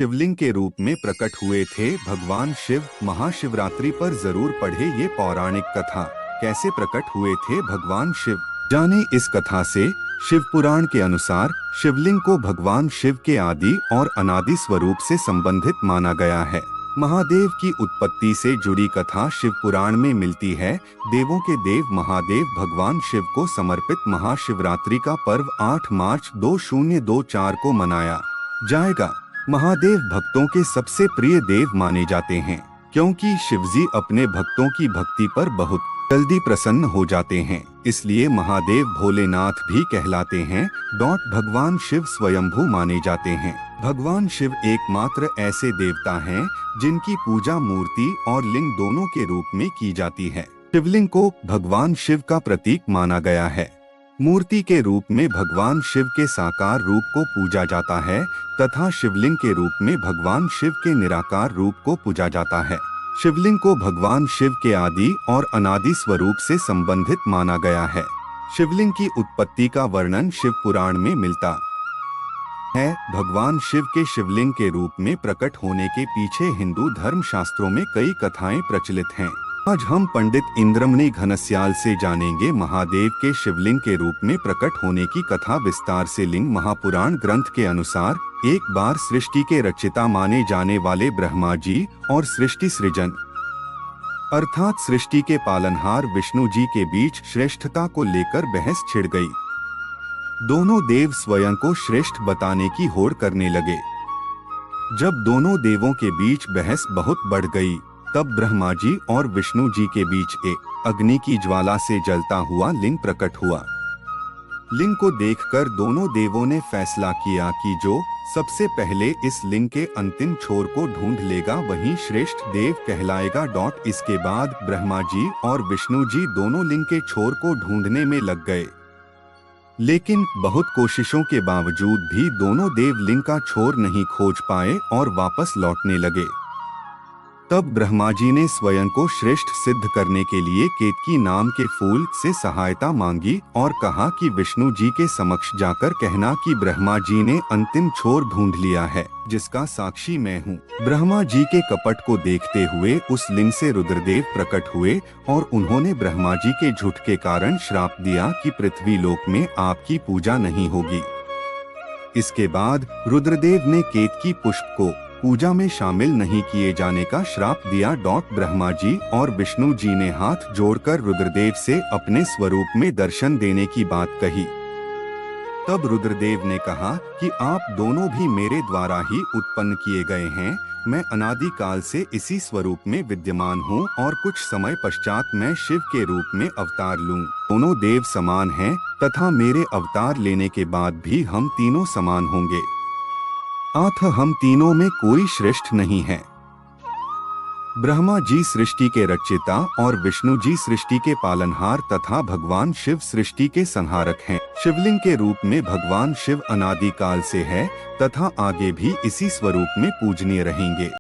शिवलिंग के रूप में प्रकट हुए थे भगवान शिव। महाशिवरात्रि पर जरूर पढ़े ये पौराणिक कथा। कैसे प्रकट हुए थे भगवान शिव, जाने इस कथा से। शिव पुराण के अनुसार शिवलिंग को भगवान शिव के आदि और अनादि स्वरूप से संबंधित माना गया है। महादेव की उत्पत्ति से जुड़ी कथा शिव पुराण में मिलती है। देवों के देव महादेव भगवान शिव को समर्पित महाशिवरात्रि का पर्व 8 मार्च 2024 को मनाया जाएगा। महादेव भक्तों के सबसे प्रिय देव माने जाते हैं, क्योंकि शिवजी अपने भक्तों की भक्ति पर बहुत जल्दी प्रसन्न हो जाते हैं, इसलिए महादेव भोलेनाथ भी कहलाते हैं। भगवान शिव स्वयंभू माने जाते हैं। भगवान शिव एकमात्र ऐसे देवता हैं जिनकी पूजा मूर्ति और लिंग दोनों के रूप में की जाती है। शिवलिंग को भगवान शिव का प्रतीक माना गया है। मूर्ति के रूप में भगवान शिव के साकार रूप को पूजा जाता है तथा शिवलिंग के रूप में भगवान शिव के निराकार रूप को पूजा जाता है। शिवलिंग को भगवान शिव के आदि और अनादि स्वरूप से संबंधित माना गया है। शिवलिंग की उत्पत्ति का वर्णन शिव पुराण में मिलता है। भगवान शिव के शिवलिंग के रूप में प्रकट होने के पीछे हिंदू धर्म शास्त्रों में कई कथाएं प्रचलित हैं। आज हम पंडित इंद्रमणि घनश्याल से जानेंगे महादेव के शिवलिंग के रूप में प्रकट होने की कथा विस्तार से। लिंग महापुराण ग्रंथ के अनुसार एक बार सृष्टि के रचयिता माने जाने वाले ब्रह्मा जी और सृष्टि सृजन अर्थात सृष्टि के पालनहार विष्णु जी के बीच श्रेष्ठता को लेकर बहस छिड़ गई। दोनों देव स्वयं को श्रेष्ठ बताने की होड़ करने लगे। जब दोनों देवों के बीच बहस बहुत बढ़ गई, तब ब्रह्मा जी और विष्णु जी के बीच एक अग्नि की ज्वाला से जलता हुआ लिंग प्रकट हुआ। लिंग को देखकर दोनों देवों ने फैसला किया कि जो सबसे पहले इस लिंग के अंतिम छोर को ढूंढ लेगा वही श्रेष्ठ देव कहलाएगा। इसके बाद ब्रह्मा जी और विष्णु जी दोनों लिंग के छोर को ढूंढने में लग गए, लेकिन बहुत कोशिशों के बावजूद भी दोनों देव लिंग का छोर नहीं खोज पाए और वापस लौटने लगे। तब ब्रह्मा जी ने स्वयं को श्रेष्ठ सिद्ध करने के लिए केतकी नाम के फूल से सहायता मांगी और कहा कि विष्णु जी के समक्ष जाकर कहना कि ब्रह्मा जी ने अंतिम छोर ढूंढ लिया है, जिसका साक्षी मैं हूँ। ब्रह्मा जी के कपट को देखते हुए उस लिंग से रुद्रदेव प्रकट हुए और उन्होंने ब्रह्मा जी के झूठ के कारण श्राप दिया कि पृथ्वी लोक में आपकी पूजा नहीं होगी। इसके बाद रुद्रदेव ने केतकी पुष्प को पूजा में शामिल नहीं किए जाने का श्राप दिया। ब्रह्मा जी और विष्णु जी ने हाथ जोड़कर रुद्रदेव से अपने स्वरूप में दर्शन देने की बात कही। तब रुद्रदेव ने कहा कि आप दोनों भी मेरे द्वारा ही उत्पन्न किए गए हैं। मैं अनादि काल से इसी स्वरूप में विद्यमान हूँ और कुछ समय पश्चात मैं शिव के रूप में अवतार लूँ। दोनों देव समान हैं तथा मेरे अवतार लेने के बाद भी हम तीनों समान होंगे, अतः हम तीनों में कोई श्रेष्ठ नहीं है। ब्रह्मा जी सृष्टि के रचयिता और विष्णु जी सृष्टि के पालनहार तथा भगवान शिव सृष्टि के संहारक हैं। शिवलिंग के रूप में भगवान शिव अनादि काल से है तथा आगे भी इसी स्वरूप में पूजनीय रहेंगे।